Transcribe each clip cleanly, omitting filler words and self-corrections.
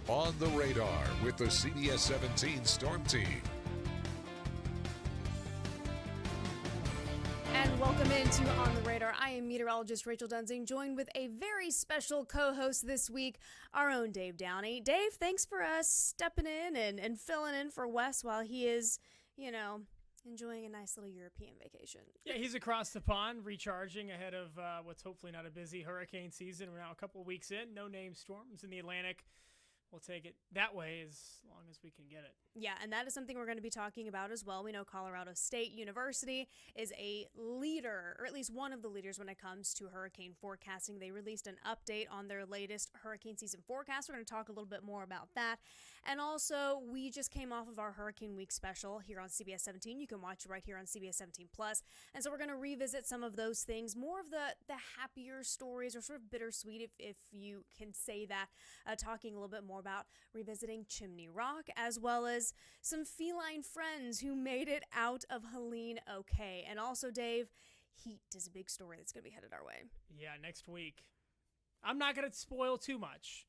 On the Radar with the CBS 17 Storm Team. And welcome into On the Radar. I am meteorologist Rachel Duensing, joined with a very special co-host this week, our own Dave Downey. Dave, thanks for stepping in and filling in for Wes while he is, enjoying a nice little European vacation. Yeah, he's across the pond, recharging ahead of what's hopefully not a busy hurricane season. We're now a couple of weeks in, no named storms in the Atlantic. We'll take it that way as long as we can get it. Yeah, and that is something we're going to be talking about as well. We know Colorado State University is a leader, or at least one of the leaders when it comes to hurricane forecasting. They released an update on their latest hurricane season forecast. We're going to talk a little bit more about that. And also, we just came off of our Hurricane Week special here on CBS 17. You can watch it right here on CBS 17 Plus. And so we're going to revisit some of those things, more of the happier stories, or sort of bittersweet, if you can say that, talking a little bit more about revisiting Chimney Rock, as well as some feline friends who made it out of Helene okay. And also, Dave, heat is a big story that's going to be headed our way. Yeah, next week. I'm not going to spoil too much.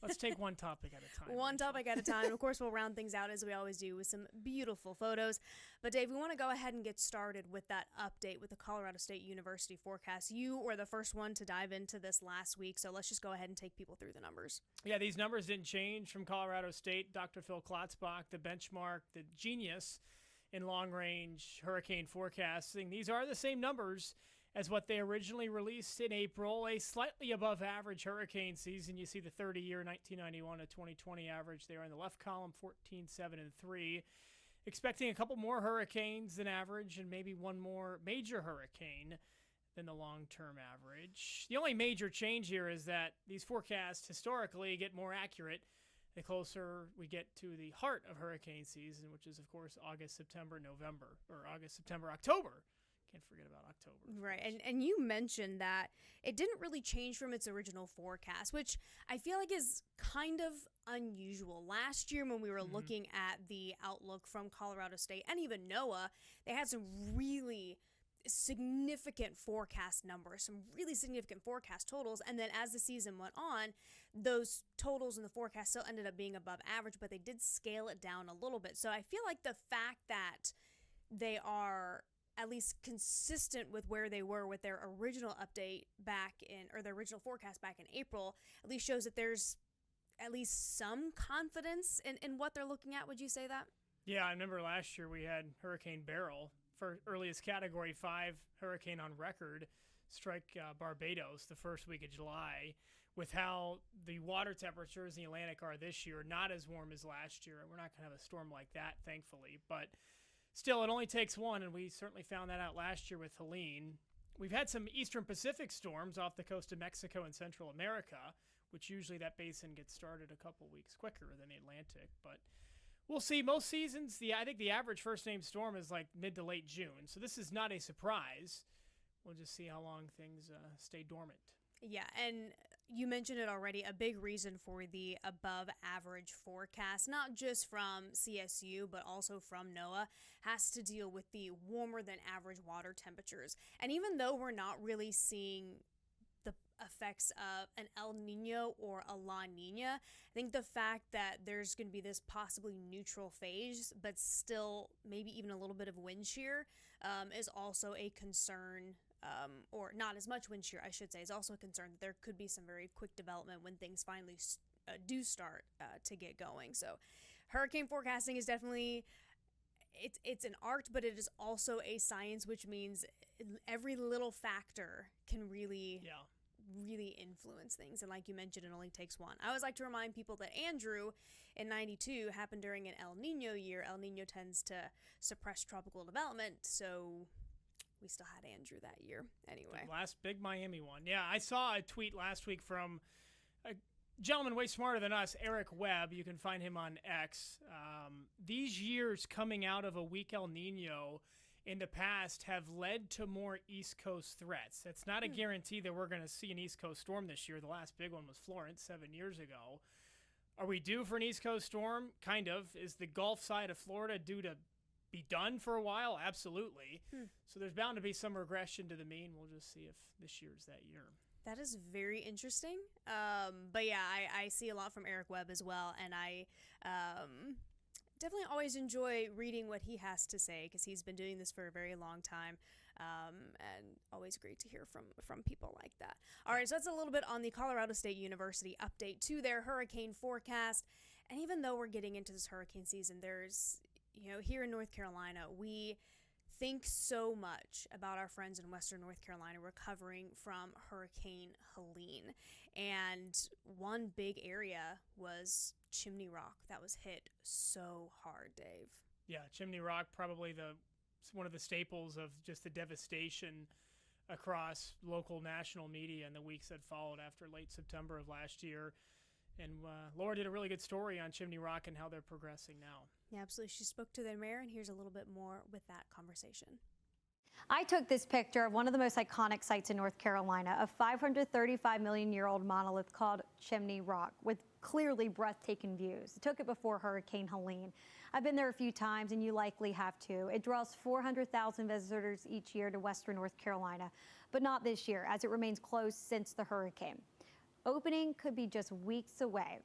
Let's take one topic at a time. One topic at a time. Of course, we'll round things out as we always do with some beautiful photos. But Dave, we want to go ahead and get started with that update with the Colorado State University forecast. You were the first one to dive into this last week, so let's just go ahead and take people through the numbers. Yeah, these numbers didn't change from Colorado State. Dr. Phil Klotzbach, the benchmark, the genius in long-range hurricane forecasting. These are the same numbers as what they originally released in April, a slightly above average hurricane season. You see the 30-year 1991 to 2020 average there in the left column, 14, 7, and 3. Expecting a couple more hurricanes than average and maybe one more major hurricane than the long-term average. The only major change here is that these forecasts historically get more accurate the closer we get to the heart of hurricane season, which is, of course, August, September, November, or August, September, October. Can't forget about October. Right, and you mentioned that it didn't really change from its original forecast, which I feel like is kind of unusual. Last year when we were looking at the outlook from Colorado State and even NOAA, they had some really significant forecast numbers, some really significant forecast totals, and then as the season went on, those totals in the forecast still ended up being above average, but they did scale it down a little bit. So I feel like the fact that they are at least consistent with where they were with their original update back in, or their original forecast back in April, at least shows that there's at least some confidence in what they're looking at. Would you say that? Yeah, I remember last year we had Hurricane Beryl, for earliest Category 5 hurricane on record, strike Barbados the first week of July. With how the water temperatures in the Atlantic are this year, not as warm as last year. We're not going to have a storm like that, thankfully, but still, it only takes one, and we certainly found that out last year with Helene. We've had some eastern Pacific storms off the coast of Mexico and Central America, which usually that basin gets started a couple weeks quicker than the Atlantic. But we'll see. Most seasons, I think the average first-name storm is like mid to late June, so this is not a surprise. We'll just see how long things stay dormant. Yeah, and you mentioned it already, a big reason for the above average forecast, not just from CSU, but also from NOAA, has to deal with the warmer than average water temperatures. And even though we're not really seeing the effects of an El Nino or a La Nina, I think the fact that there's going to be this possibly neutral phase, but still maybe even a little bit of wind shear, is also a concern. Or not as much wind shear, I should say, is also a concern that there could be some very quick development when things finally do start to get going. So hurricane forecasting is definitely, it's an art, but it is also a science, which means every little factor can really influence things. And like you mentioned, it only takes one. I always like to remind people that Andrew in 92 happened during an El Nino year. El Nino tends to suppress tropical development, so we still had Andrew that year anyway. The last big Miami one. Yeah, I saw a tweet last week from a gentleman way smarter than us, Eric Webb. You can find him on X. These years coming out of a weak El Nino in the past have led to more East Coast threats. It's not a guarantee that we're going to see an East Coast storm this year. The last big one was Florence 7 years ago. Are we due for an East Coast storm? Kind of. Is the Gulf side of Florida due to be done for a while? Absolutely. So there's bound to be some regression to the mean. We'll just see if this year's that year. That is very interesting. But yeah, I see a lot from Eric Webb as well, and I definitely always enjoy reading what he has to say because he's been doing this for a very long time. And always great to hear from people like that. All right, so that's a little bit on the Colorado State University update to their hurricane forecast. And even though we're getting into this hurricane season, there's, here in North Carolina, we think so much about our friends in Western North Carolina recovering from Hurricane Helene. And one big area was Chimney Rock that was hit so hard, Dave. Yeah, Chimney Rock, probably one of the staples of just the devastation across local national media in the weeks that followed after late September of last year. And Laura did a really good story on Chimney Rock and how they're progressing now. Yeah, absolutely. She spoke to their mayor, and here's a little bit more with that conversation. I took this picture of one of the most iconic sites in North Carolina, a 535 million year old monolith called Chimney Rock with clearly breathtaking views. I took it before Hurricane Helene. I've been there a few times, and you likely have too. It draws 400,000 visitors each year to Western North Carolina, but not this year as it remains closed since the hurricane. Opening could be just weeks away.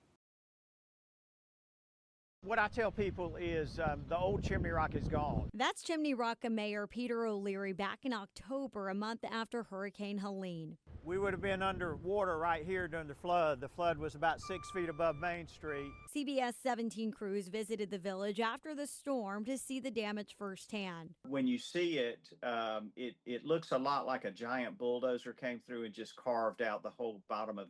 What I tell people is the old Chimney Rock is gone. That's Chimney Rock Mayor Peter O'Leary back in October, a month after Hurricane Helene. We would have been underwater right here during the flood. The flood was about 6 feet above Main Street. CBS 17 crews visited the village after the storm to see the damage firsthand. When you see it, it looks a lot like a giant bulldozer came through and just carved out the whole bottom of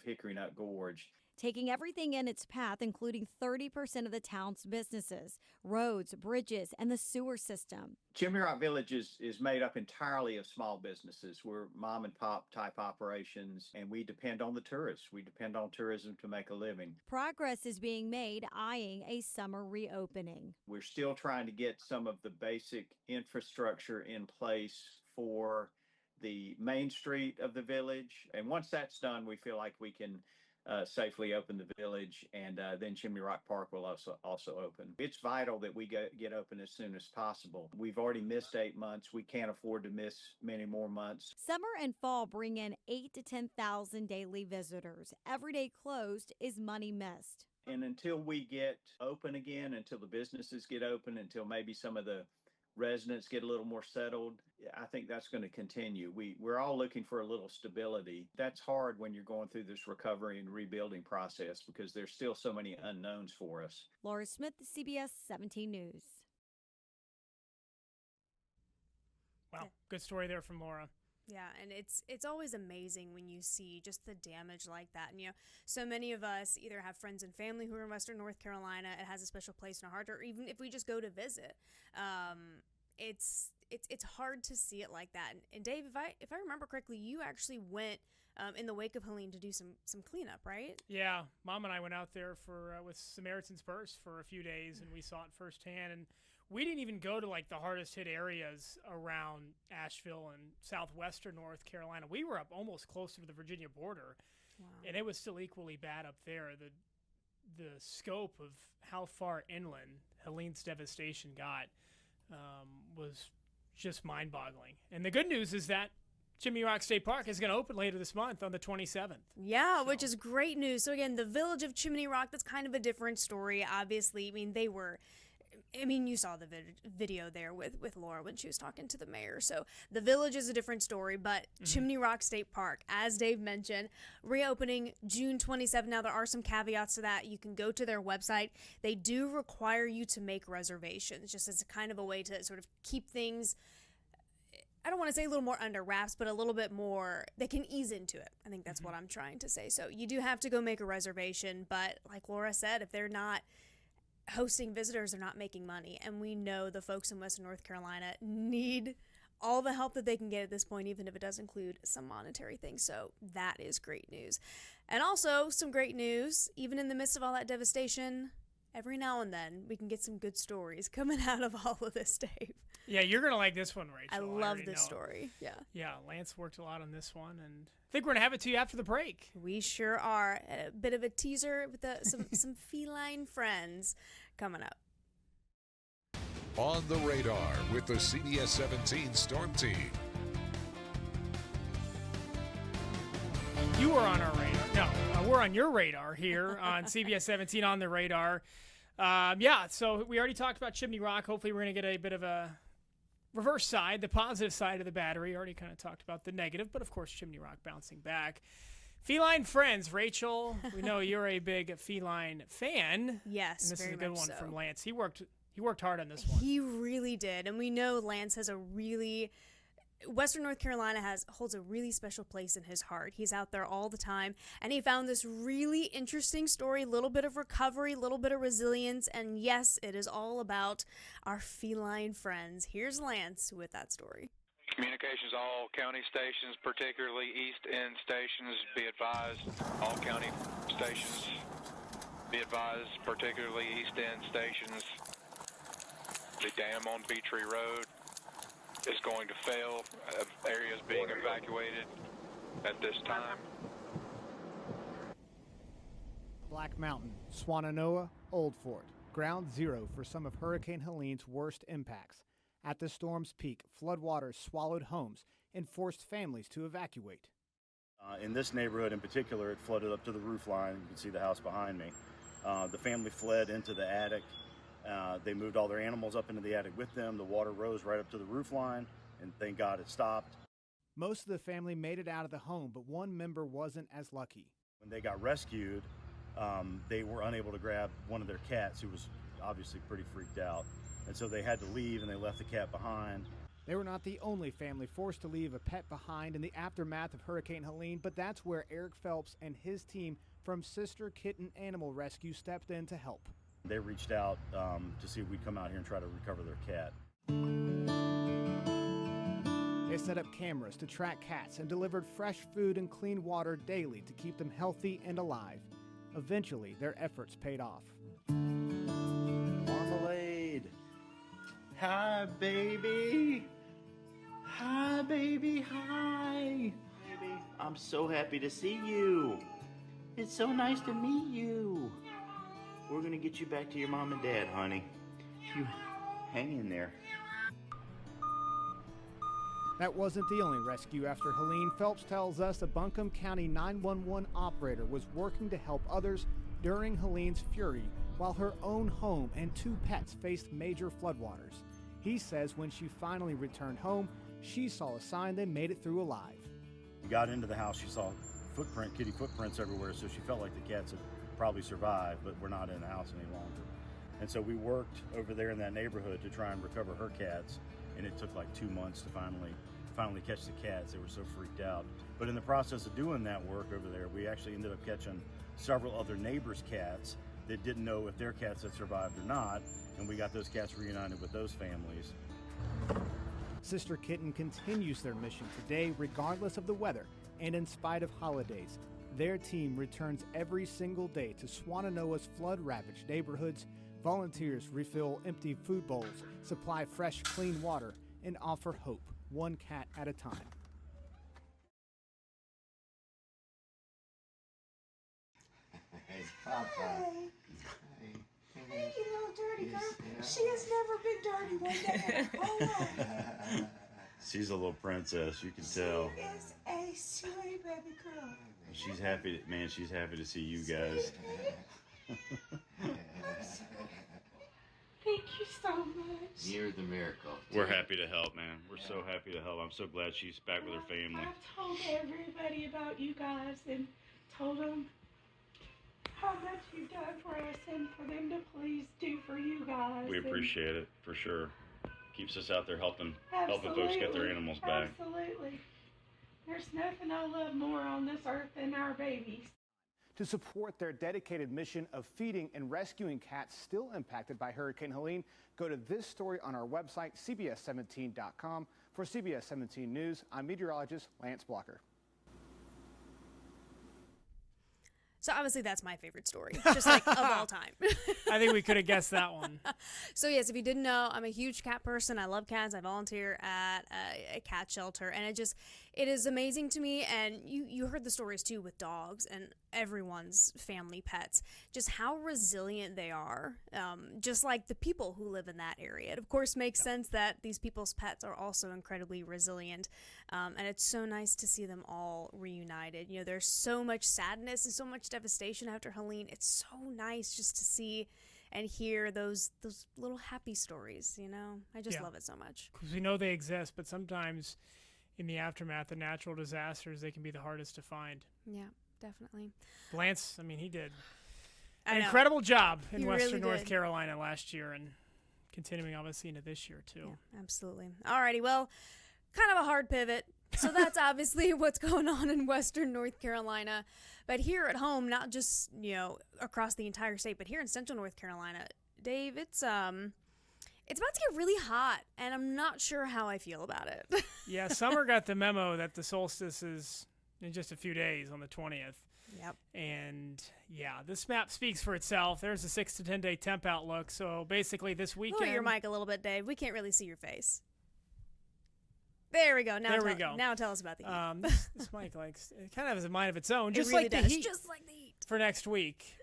Hickory Nut Gorge. Taking everything in its path, including 30% of the town's businesses, roads, bridges, and the sewer system. Chimney Rock Village is made up entirely of small businesses. We're mom and pop type operations, and we depend on the tourists. We depend on tourism to make a living. Progress is being made, eyeing a summer reopening. We're still trying to get some of the basic infrastructure in place for the main street of the village. And once that's done, we feel like we can safely open the village, and then Chimney Rock Park will also open. It's vital that we get open as soon as possible. We've already missed 8 months. We can't afford to miss many more months. Summer and fall bring in 8,000 to 10,000 daily visitors. Every day closed is money missed. And until we get open again, until the businesses get open, until maybe some of the residents get a little more settled, I think that's going to continue. We're all looking for a little stability. That's hard when you're going through this recovery and rebuilding process because there's still so many unknowns for us. Laura Smith, CBS 17 News. Wow, good story there from Laura. Yeah, and it's always amazing when you see just the damage like that. And, so many of us either have friends and family who are in Western North Carolina. It has a special place in our heart, or even if we just go to visit. It's hard to see it like that. And Dave, if I remember correctly, you actually went in the wake of Helene to do some cleanup, right? Yeah, Mom and I went out there with Samaritan's Purse for a few days, and we saw it firsthand. And we didn't even go to like the hardest hit areas around Asheville and southwestern North Carolina. We were up almost closer to the Virginia border, and it was still equally bad up there. The scope of how far inland Helene's devastation got was just mind-boggling. And the good news is that Chimney Rock State Park is going to open later this month on the 27th. Yeah, which is great news. So again, the village of Chimney Rock, that's kind of a different story, obviously. You saw the video there with Laura when she was talking to the mayor. So the village is a different story, but Chimney Rock State Park, as Dave mentioned, reopening June 27th. Now, there are some caveats to that. You can go to their website. They do require you to make reservations, just as a kind of a way to sort of keep things, I don't want to say a little more under wraps, but a little bit more, they can ease into it. I think that's what I'm trying to say. So you do have to go make a reservation, but like Laura said, if they're not hosting visitors, are not making money, and we know the folks in Western North Carolina need all the help that they can get at this point, even if it does include some monetary things. So that is great news. And also some great news, even in the midst of all that devastation, every now and then we can get some good stories coming out of all of this, Dave. Yeah, you're going to like this one, Rachel. I love this story. Yeah, Lance worked a lot on this one, and I think we're going to have it to you after the break. We sure are. A bit of a teaser with some feline friends coming up. On the radar with the CBS 17 Storm Team. You were on our radar. No, we're on your radar here on CBS 17 on the radar. So we already talked about Chimney Rock. Hopefully we're going to get a bit of a reverse side, the positive side of the battery. Already kind of talked about the negative, but of course Chimney Rock bouncing back. Feline friends, Rachel, we know you're a big feline fan. Yes, and this very is a good much one so. from Lance. He worked hard on this one. He really did. And we know Lance has Western North Carolina holds a really special place in his heart. He's out there all the time, and he found this really interesting story, a little bit of recovery, a little bit of resilience, and yes, it is all about our feline friends. Here's Lance with that story. Communications, all county stations, particularly East End stations, be advised. All county stations, be advised, particularly East End stations. The dam on Beatree Road is going to fail. Areas being evacuated at this time. Black Mountain, Swannanoa, Old Fort, ground zero for some of Hurricane Helene's worst impacts. At the storm's peak, floodwaters swallowed homes and forced families to evacuate. In this neighborhood in particular, it flooded up to the roof line. You can see the house behind me. The family fled into the attic. They moved all their animals up into the attic with them. The water rose right up to the roof line, and thank God it stopped. Most of the family made it out of the home, but one member wasn't as lucky. When they got rescued, they were unable to grab one of their cats, who was obviously pretty freaked out. And so they had to leave, and they left the cat behind. They were not the only family forced to leave a pet behind in the aftermath of Hurricane Helene, but that's where Eric Phelps and his team from Sister Kitten Animal Rescue stepped in to help. They reached out to see if we'd come out here and try to recover their cat. They set up cameras to track cats and delivered fresh food and clean water daily to keep them healthy and alive. Eventually, their efforts paid off. Marmalade. Hi, baby. Hi, baby. Hi. Baby, I'm so happy to see you. It's so nice to meet you. We're gonna get you back to your mom and dad, honey. You hang in there. That wasn't the only rescue after Helene. Phelps tells us a Buncombe County 911 operator was working to help others during Helene's fury while her own home and 2 pets faced major floodwaters. He says when she finally returned home, she saw a sign they made it through alive. We got into the house, she saw kitty footprints everywhere, so she felt like the cats had probably survived, but we're not in the house any longer. And so we worked over there in that neighborhood to try and recover her cats, and it took like 2 months to finally catch the cats. They were so freaked out. But in the process of doing that work over there, we actually ended up catching several other neighbors' cats that didn't know if their cats had survived or not, and we got those cats reunited with those families. Sister Kitten continues their mission today regardless of the weather and in spite of holidays. Their team returns every single day to Swannanoa's flood-ravaged neighborhoods. Volunteers refill empty food bowls, supply fresh, clean water, and offer hope, one cat at a time. Hey, Papa. Hey. Hey, you little dirty girl. She has never been dirty one day in her whole life. She's a little princess, you can tell. She is a sweet baby girl. She's happy, man. She's happy to see you guys. Thank you so much. You're the miracle. We're happy to help, man. We're so happy to help. I'm so glad she's back with her family. I've told everybody about you guys and told them how much you've done for us and for them to please do for you guys. We appreciate it, for sure. Keeps us out there helping folks get their animals back. Absolutely. There's nothing I love more on this earth than our babies. To support their dedicated mission of feeding and rescuing cats still impacted by Hurricane Helene, go to this story on our website, cbs17.com. For CBS 17 News, I'm meteorologist Lance Blocker. So obviously that's my favorite story, just like of all time. I think we could have guessed that one. So yes, if you didn't know, I'm a huge cat person. I love cats. I volunteer at a cat shelter, and It is amazing to me, and you heard the stories too with dogs and everyone's family pets, just how resilient they are, just like the people who live in that area. It, of course, makes sense that these people's pets are also incredibly resilient, and it's so nice to see them all reunited. You know, there's so much sadness and so much devastation after Helene. It's so nice just to see and hear those little happy stories, you know? I just love it so much. Because we know they exist, but sometimes in the aftermath of natural disasters, they can be the hardest to find. Yeah, definitely. Lance, I mean, he did an incredible job in Western really North did. Carolina last year and continuing obviously into this year too. Yeah, absolutely. Alrighty, well, kind of a hard pivot. So that's obviously what's going on in Western North Carolina. But here at home, not just, you know, across the entire state, but here in Central North Carolina, Dave, it's about to get really hot, and I'm not sure how I feel about it. Yeah, summer got the memo that the solstice is in just a few days on the 20th. Yep. And, yeah, this map speaks for itself. There's a 6 to 10-day temp outlook. So, basically, this weekend... Lower your mic a little bit, Dave. We can't really see your face. There we go. Now tell us about the heat. This mic, it kind of has a mind of its own. Just like does. the heat. Just like the heat. For next week.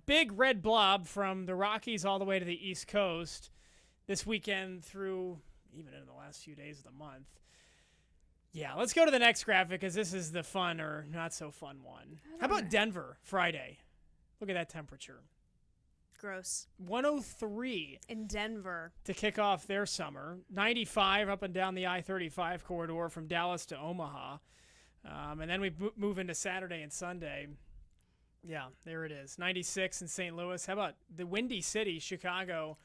Big red blob from the Rockies all the way to the East Coast. This weekend through even in the last few days of the month. Yeah, let's go to the next graphic because this is the fun or not so fun one. How about Denver Friday? Look at that temperature. Gross. 103 in Denver to kick off their summer. 95 up and down the I-35 corridor from Dallas to Omaha. And then we move into Saturday and Sunday. Yeah, there it is. 96 in St. Louis. How about the Windy City, Chicago?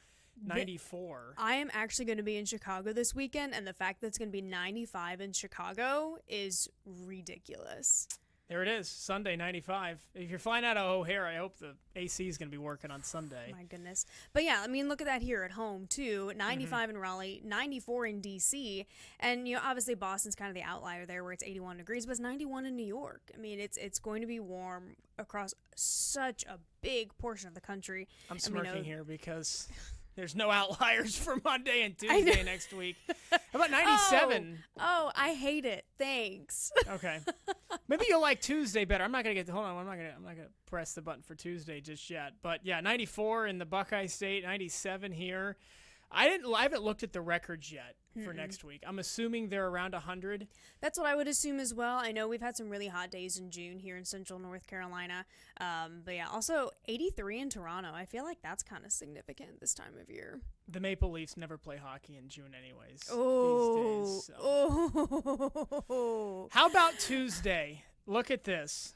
94. I am actually going to be in Chicago this weekend, and the fact that it's going to be 95 in Chicago is ridiculous. There it is, Sunday, 95. If you're flying out of O'Hare, I hope the AC is going to be working on Sunday. My goodness. But yeah, I mean, look at that here at home, too. 95 in Raleigh, 94 in D.C., and, you know, obviously Boston's kind of the outlier there where it's 81 degrees, but it's 91 in New York. I mean, it's going to be warm across such a big portion of the country. I'm smirking here because... There's no outliers for Monday and Tuesday next week. How about 97? Oh, I hate it. Thanks. Okay. Maybe you'll like Tuesday better. I'm not gonna press the button for Tuesday just yet. But yeah, 94 in the Buckeye State, 97 here. I haven't looked at the records yet for next week. I'm assuming they're around 100. That's what I would assume as well. I know we've had some really hot days in June here in Central North Carolina. But yeah, also 83 in Toronto. I feel like that's kind of significant this time of year. The Maple Leafs never play hockey in June anyways. These days, How about Tuesday? Look at this.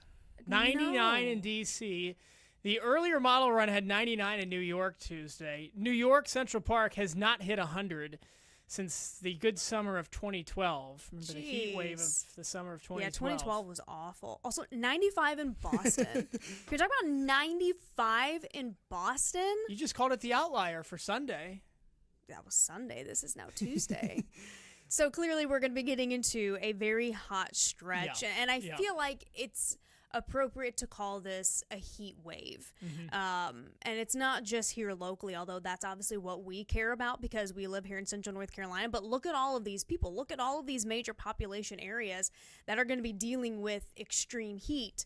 99 in D.C., the earlier model run had 99 in New York Tuesday. New York Central Park has not hit 100 since the good summer of 2012. Remember the heat wave of the summer of 2012? Yeah, 2012 was awful. Also, 95 in Boston. You're talking about 95 in Boston? You just called it the outlier for Sunday. That was Sunday. This is now Tuesday. So clearly we're going to be getting into a very hot stretch. Yeah. And I feel like it's appropriate to call this a heat wave. And it's not just here locally, although that's obviously what we care about because we live here in Central North Carolina. But look at all of these people. Look at all of these major population areas that are going to be dealing with extreme heat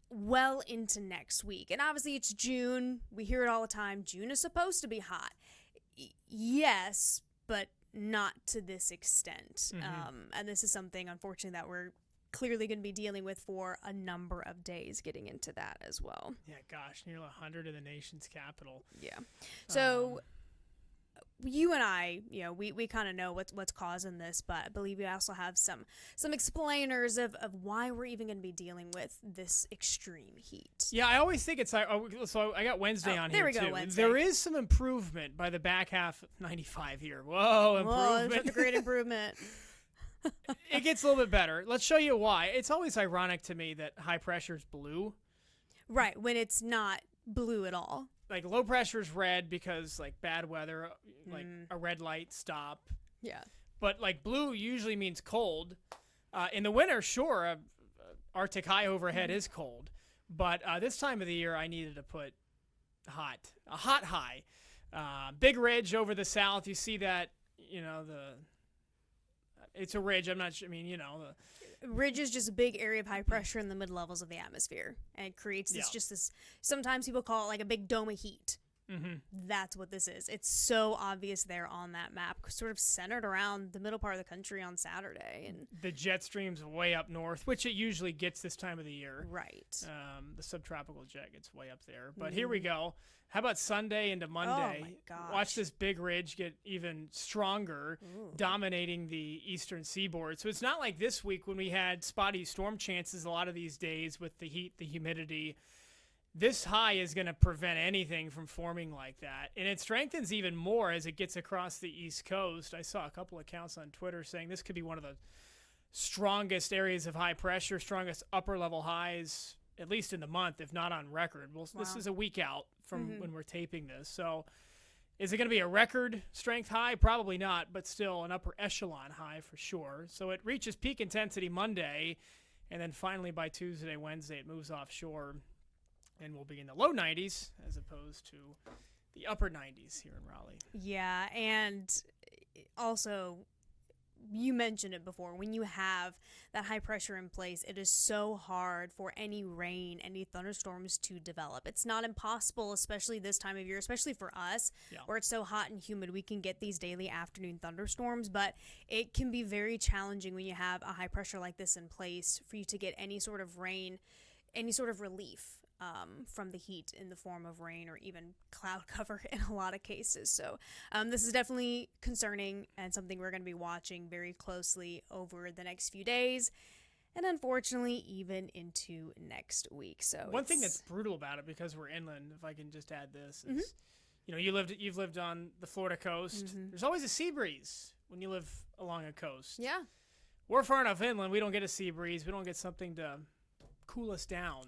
well into next week. And obviously it's June. We hear it all the time. June is supposed to be hot. Yes, but not to this extent. And this is something, unfortunately, that we're clearly going to be dealing with for a number of days, getting into that as well. Yeah, gosh, nearly 100 in the nation's capital. Yeah. So you and I, you know, we kind of know what's causing this, but I believe we also have some explainers of why we're even going to be dealing with this extreme heat. Yeah, I always think it's like, so I got Wednesday on here, there we go, too. Wednesday. There is some improvement by the back half of 95 here. Whoa, improvement. Such a great improvement. It gets a little bit better. Let's show you why. It's always ironic to me that high pressure is blue. Right, when it's not blue at all. Like low pressure is red because like bad weather, like a red light, stop. Yeah. But like blue usually means cold. In the winter, sure, Arctic high overhead is cold. But this time of the year, I needed to put a hot high. Big ridge over the south. You see that, you know, It's a ridge. I'm not sure. I mean, Ridge is just a big area of high pressure in the mid levels of the atmosphere, and it creates this. Sometimes people call it like a big dome of heat. That's what this is. It's so obvious there on that map, sort of centered around the middle part of the country on Saturday, and the jet stream's way up north, which it usually gets this time of the year. Right. The subtropical jet gets way up there. But here we go. How about Sunday into Monday? Oh my gosh. Watch this big ridge get even stronger, dominating the eastern seaboard. So it's not like this week when we had spotty storm chances a lot of these days with the heat, the humidity. This high is going to prevent anything from forming like that. And it strengthens even more as it gets across the East Coast. I saw a couple accounts on Twitter saying this could be one of the strongest areas of high pressure, strongest upper level highs, at least in the month, if not on record. Well, This is a week out from when we're taping this. So is it going to be a record strength high? Probably not, but still an upper echelon high for sure. So it reaches peak intensity Monday, and then finally by Tuesday, Wednesday, it moves offshore. And we'll be in the low 90s as opposed to the upper 90s here in Raleigh. Yeah, and also, you mentioned it before, when you have that high pressure in place, it is so hard for any rain, any thunderstorms to develop. It's not impossible, especially this time of year, especially for us, where it's so hot and humid. We can get these daily afternoon thunderstorms, but it can be very challenging when you have a high pressure like this in place for you to get any sort of rain, any sort of relief from the heat in the form of rain or even cloud cover in a lot of cases. So this is definitely concerning and something we're going to be watching very closely over the next few days, and unfortunately even into next week. So one thing that's brutal about it, because we're inland, if I can just add this, is you've lived on the Florida coast. There's always a sea breeze when you live along a coast. Yeah. We're far enough inland, we don't get a sea breeze. We don't get something to cool us down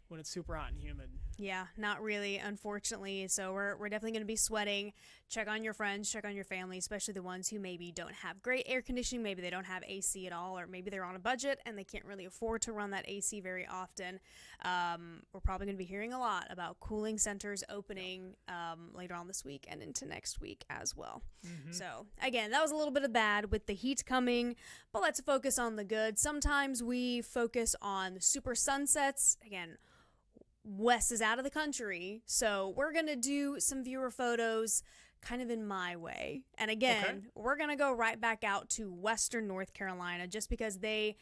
when it's super hot and humid. Yeah, not really, unfortunately. So we're definitely going to be sweating. Check on your friends, check on your family, especially the ones who maybe don't have great air conditioning. Maybe they don't have AC at all, or maybe they're on a budget and they can't really afford to run that AC very often. We're probably going to be hearing a lot about cooling centers opening later on this week and into next week as well. So again, that was a little bit of bad with the heat coming, but let's focus on the good. Sometimes we focus on the super sunsets. Again, Wes is out of the country, so we're going to do some viewer photos kind of in my way. And again, we're going to go right back out to Western North Carolina just because they,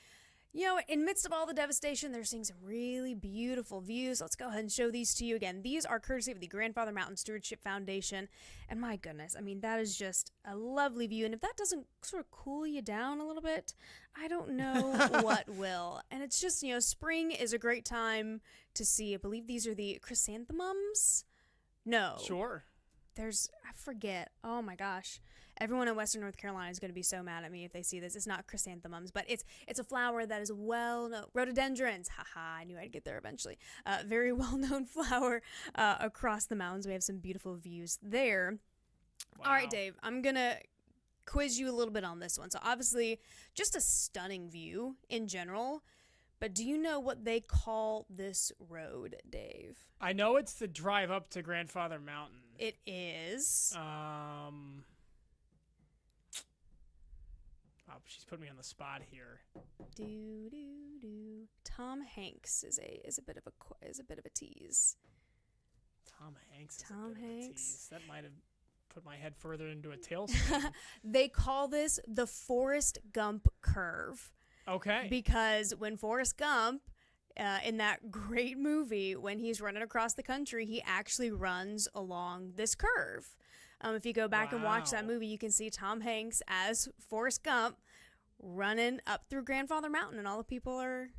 in midst of all the devastation, they're seeing some really beautiful views. Let's go ahead and show these to you again. These are courtesy of the Grandfather Mountain Stewardship Foundation. And my goodness, I mean, that is just a lovely view. And if that doesn't sort of cool you down a little bit, I don't know what will. And it's just, spring is a great time to see. I believe these are the chrysanthemums. No. Sure. I forget. Oh my gosh. Everyone in Western North Carolina is going to be so mad at me if they see this. It's not chrysanthemums, but it's a flower that is well-known. Rhododendrons. Haha, I knew I'd get there eventually. Very well-known flower across the mountains. We have some beautiful views there. Wow. All right, Dave, I'm going to quiz you a little bit on this one. So obviously, just a stunning view in general. But do you know what they call this road, Dave? I know it's the drive up to Grandfather Mountain. It is. She's putting me on the spot here. Tom Hanks is a bit of a tease. Tom Hanks. That might have put my head further into a tailspin. They call this the Forrest Gump curve. Okay. Because when Forrest Gump, in that great movie, when he's running across the country, he actually runs along this curve. If you go back and watch that movie, you can see Tom Hanks as Forrest Gump running up through Grandfather Mountain, and all the people are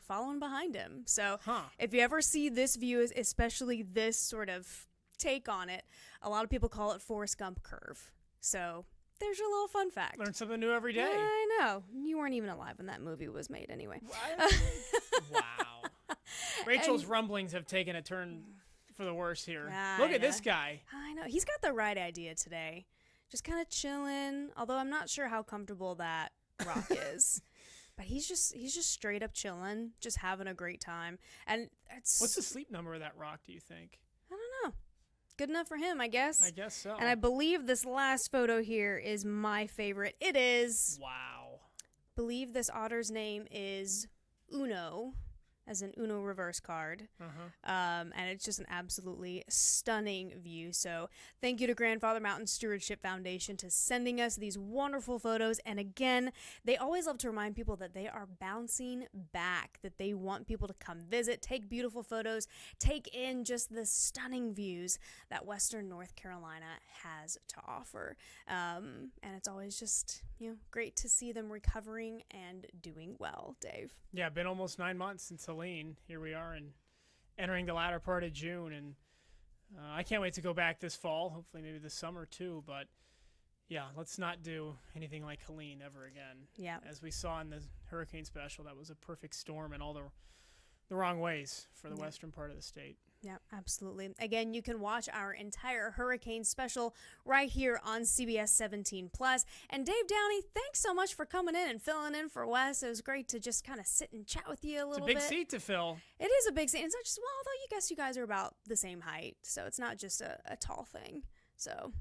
following behind him. So if you ever see this view, especially this sort of take on it, a lot of people call it Forrest Gump curve. So there's your little fun fact. Learn something new every day. I know. You weren't even alive when that movie was made anyway. Wow. Rachel's rumblings have taken a turn for the worse here. Look at this guy. I know. He's got the right idea today. Just kind of chilling, although I'm not sure how comfortable that rock is. But he's just straight up chilling, just having a great time. And what's the sleep number of that rock, do you think? I don't know. good enough for him, I guess. I guess so. And I believe this last photo here is my favorite. It is. Wow. Believe this otter's name is Uno, as an Uno reverse card. And it's just an absolutely stunning view. So thank you to Grandfather Mountain Stewardship Foundation to sending us these wonderful photos. And again, they always love to remind people that they are bouncing back, that they want people to come visit, take beautiful photos, take in just the stunning views that Western North Carolina has to offer. And it's always just, great to see them recovering and doing well, Dave. Yeah, been almost 9 months since Helene. Here we are and entering the latter part of June, and I can't wait to go back this fall, hopefully maybe this summer too, but yeah, let's not do anything like Helene ever again. Yeah. As we saw in the hurricane special, that was a perfect storm in all the wrong ways for the western part of the state. Yeah, absolutely. Again, you can watch our entire hurricane special right here on CBS 17 Plus. And Dave Downey, thanks so much for coming in and filling in for Wes. It was great to just kind of sit and chat with you a little bit. It's a big seat to fill. It is a big seat. It's not just, although you guys are about the same height, so it's not just a tall thing. So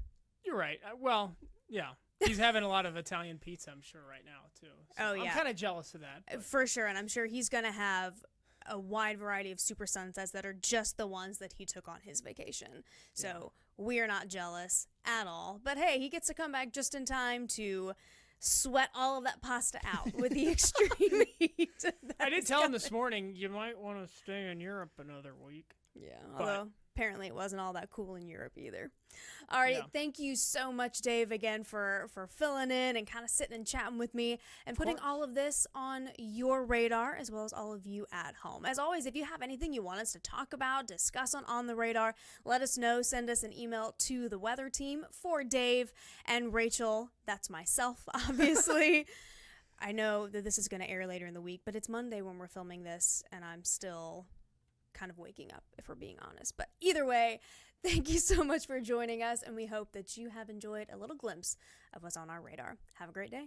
you're right. Well, yeah. He's having a lot of Italian pizza, I'm sure, right now, too. So oh, yeah. I'm kind of jealous of that. For sure, and I'm sure he's going to have a wide variety of super sunsets that are just the ones that he took on his vacation. So we are not jealous at all. But hey, he gets to come back just in time to sweat all of that pasta out with the extreme heat. I did tell him this morning, you might want to stay in Europe another week. Yeah, although apparently it wasn't all that cool in Europe either. All right, thank you so much, Dave, again for filling in and kind of sitting and chatting with me and putting all of this on your radar, as well as all of you at home. As always, if you have anything you want us to talk about, discuss on the radar, let us know. Send us an email to the weather team. For Dave and Rachel, that's myself, obviously. I know that this is going to air later in the week, but it's Monday when we're filming this, and I'm still kind of waking up, if we're being honest. But either way, thank you so much for joining us, and we hope that you have enjoyed a little glimpse of what's on our radar. Have a great day.